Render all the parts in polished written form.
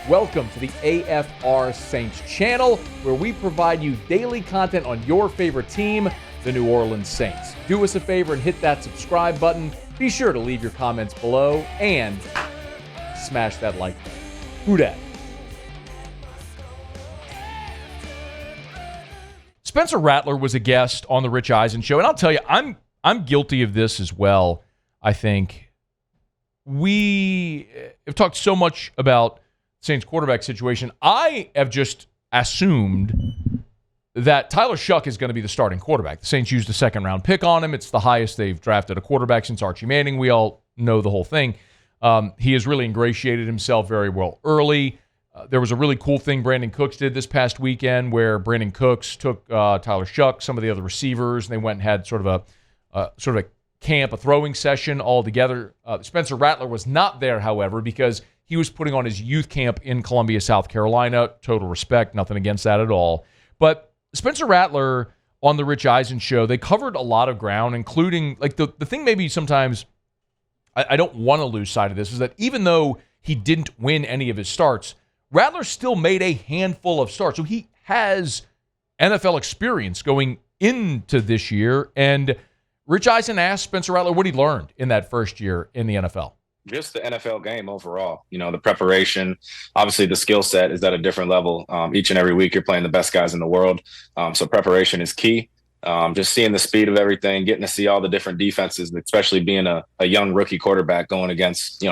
Welcome to the AFR Saints channel, where we provide you daily content on your favorite team, the New Orleans Saints. Do us a favor and hit that subscribe button. Be sure to leave your comments below and smash that like button. Who dat? Spencer Rattler was a guest on the Rich Eisen Show, and I'll tell you, I'm guilty of this as well. I think we have talked so much about Saints quarterback situation. I have just assumed that Tyler Shough is going to be the starting quarterback. The Saints used a second-round pick on him. It's the highest they've drafted a quarterback since Archie Manning. We all know the whole thing. He has really ingratiated himself very well early. There was a really cool thing Brandon Cooks did this past weekend where Brandon Cooks took Tyler Shough, some of the other receivers, and they went and had sort of a camp, a throwing session all together. Spencer Rattler was not there, however, because he was putting on his youth camp in Columbia, South Carolina. Total respect, nothing against that at all. But Spencer Rattler on the Rich Eisen Show, they covered a lot of ground, including, like, the thing maybe sometimes I don't want to lose sight of this is that even though he didn't win any of his starts, Rattler still made a handful of starts. So he has NFL experience going into this year. And Rich Eisen asked Spencer Rattler what he learned in that first year in the NFL. Just the NFL game overall, the preparation, obviously the skill set is at a different level. Each and every week you're playing the best guys in the world. So preparation is key. Just seeing the speed of everything, getting to see all the different defenses, especially being a young rookie quarterback going against,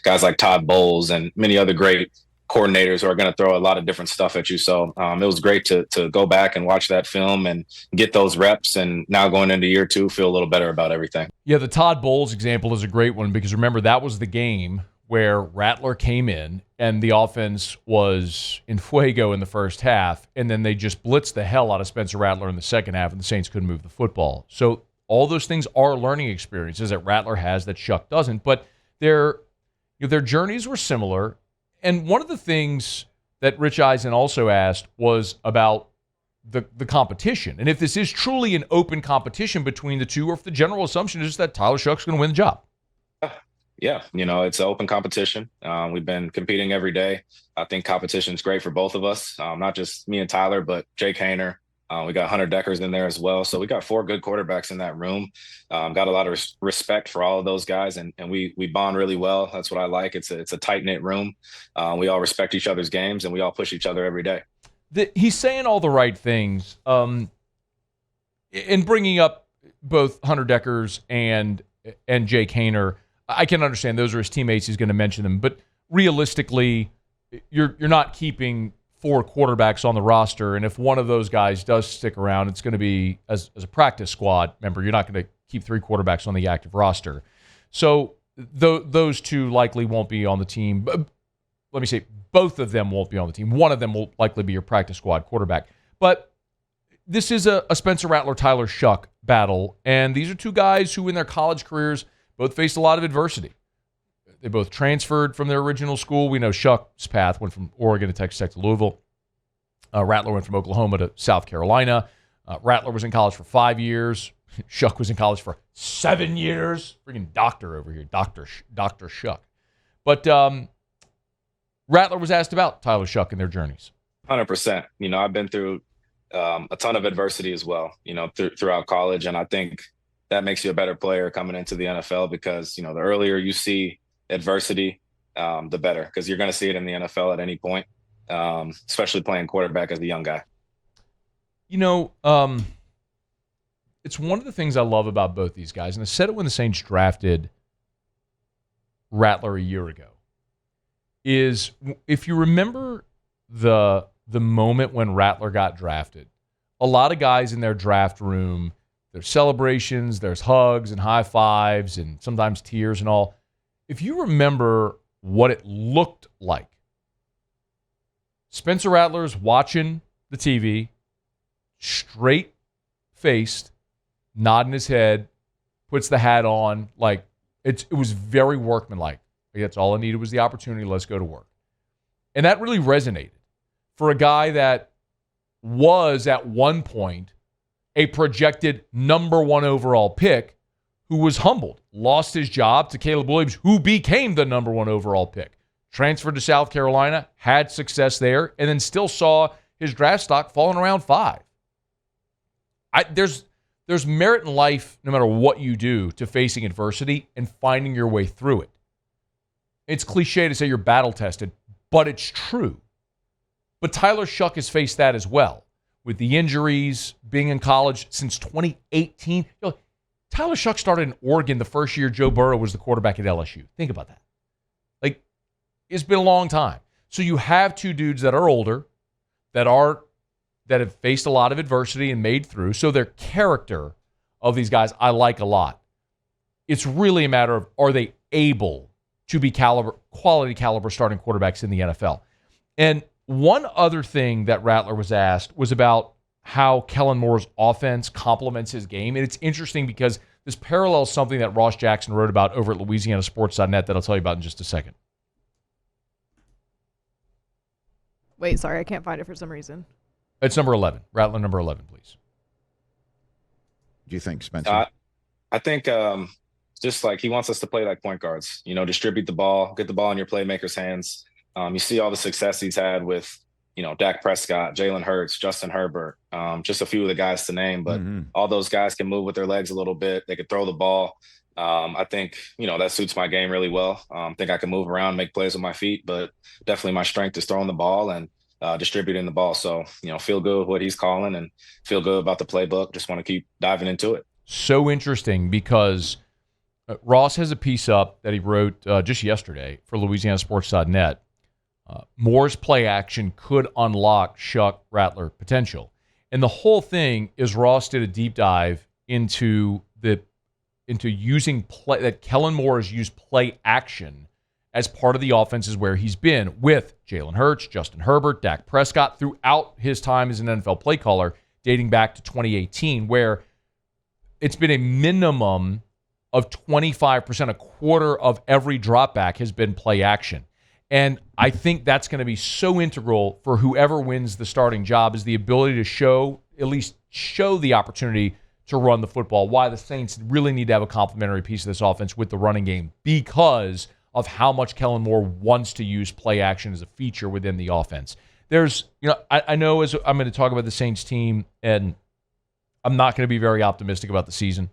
guys like Todd Bowles and many other great coordinators who are going to throw a lot of different stuff at you. So it was great to go back and watch that film and get those reps. And now going into year two, feel a little better about everything. Yeah, the Todd Bowles example is a great one because remember, that was the game where Rattler came in and the offense was in fuego in the first half. And then they just blitzed the hell out of Spencer Rattler in the second half and the Saints couldn't move the football. So all those things are learning experiences that Rattler has that Shough doesn't. But their journeys were similar. And one of the things that Rich Eisen also asked was about the competition. And if this is truly an open competition between the two, or if the general assumption is that Tyler Shough's going to win the job. Yeah, it's an open competition. We've been competing every day. I think competition is great for both of us, not just me and Tyler, but Jake Haener. We got Hunter Deckers in there as well. So we got 4 good quarterbacks in that room. Got a lot of respect for all of those guys, and we bond really well. That's what I like. It's a tight-knit room. We all respect each other's games, and we all push each other every day. He's saying all the right things. In bringing up both Hunter Deckers and Jake Haener, I can understand those are his teammates. He's going to mention them. But realistically, you're not keeping 4 quarterbacks on the roster, and if one of those guys does stick around, it's going to be as a practice squad member. You're not going to keep 3 quarterbacks on the active roster. So those 2 likely won't be on the team. Let me say, both of them won't be on the team. One of them will likely be your practice squad quarterback. But this is a Spencer Rattler, Tyler Shough battle, and these are 2 guys who in their college careers both faced a lot of adversity. They both transferred from their original school. We know Shough's path went from Oregon to Texas Tech to Louisville. Rattler went from Oklahoma to South Carolina. Rattler was in college for 5 years. Shough was in college for 7 years. Freaking doctor over here, Dr. Shough. But Rattler was asked about Tyler Shough and their journeys. 100%. I've been through a ton of adversity as well, throughout college. And I think that makes you a better player coming into the NFL because, the earlier you see adversity, the better, because you're going to see it in the NFL at any point, especially playing quarterback as a young guy. It's one of the things I love about both these guys, and I said it when the Saints drafted Rattler a year ago, is if you remember the moment when Rattler got drafted, a lot of guys in their draft room, there's celebrations, there's hugs and high fives and sometimes tears and all. If you remember what it looked like, Spencer Rattler's watching the TV, straight-faced, nodding his head, puts the hat on. Like, it was very workmanlike. That's all I needed was the opportunity. Let's go to work. And that really resonated for a guy that was at one point a projected number 1 overall pick who was humbled, lost his job to Caleb Williams, who became the number 1 overall pick. transferred to South Carolina, had success there, and then still saw his draft stock falling around 5. There's merit in life, no matter what you do, to facing adversity and finding your way through it. It's cliche to say you're battle-tested, but it's true. But Tyler Shough has faced that as well, with the injuries, being in college since 2018. Tyler Shough started in Oregon the first year Joe Burrow was the quarterback at LSU. Think about that. Like, it's been a long time. So you have two dudes that are older, that have faced a lot of adversity and made through. So their character of these guys I like a lot. It's really a matter of, are they able to be quality caliber starting quarterbacks in the NFL? And one other thing that Rattler was asked was about how Kellen Moore's offense complements his game. And it's interesting because this parallels something that Ross Jackson wrote about over at LouisianaSports.net that I'll tell you about in just a second. Wait, sorry, I can't find it for some reason. It's number 11. Rattler number 11, please. Do you think, Spencer? I think just like he wants us to play like point guards, distribute the ball, get the ball in your playmakers' hands. You see all the success he's had with, Dak Prescott, Jalen Hurts, Justin Herbert, just a few of the guys to name, but all those guys can move with their legs a little bit. They could throw the ball. I think, that suits my game really well. I think I can move around, make plays with my feet, but definitely my strength is throwing the ball and distributing the ball. So, feel good with what he's calling and feel good about the playbook. Just want to keep diving into it. So interesting because Ross has a piece up that he wrote just yesterday for LouisianaSports.net. Moore's play action could unlock Shough Rattler potential. And the whole thing is Ross did a deep dive into using play, that Kellen Moore has used play action as part of the offenses where he's been with Jalen Hurts, Justin Herbert, Dak Prescott throughout his time as an NFL play caller dating back to 2018, where it's been a minimum of 25%, a quarter of every drop back has been play action. And I think that's going to be so integral for whoever wins the starting job is the ability to at least show the opportunity to run the football, why the Saints really need to have a complementary piece of this offense with the running game because of how much Kellen Moore wants to use play action as a feature within the offense. I know as I'm going to talk about the Saints team, and I'm not going to be very optimistic about the season.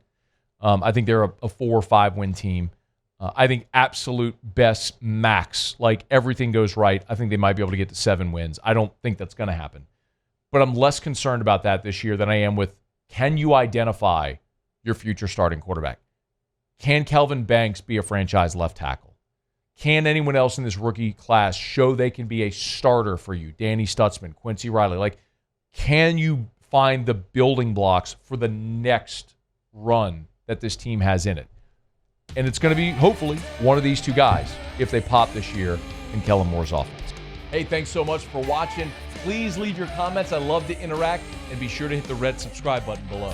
I think they're a 4 or 5 win team. I think absolute best max, like everything goes right, I think they might be able to get to 7 wins. I don't think that's going to happen. But I'm less concerned about that this year than I am with, can you identify your future starting quarterback? Can Kelvin Banks be a franchise left tackle? Can anyone else in this rookie class show they can be a starter for you? Danny Stutzman, Quincy Riley. Like, can you find the building blocks for the next run that this team has in it? And it's going to be, hopefully, one of these two guys if they pop this year in Kellen Moore's offense. Hey, thanks so much for watching. Please leave your comments. I love to interact. And be sure to hit the red subscribe button below.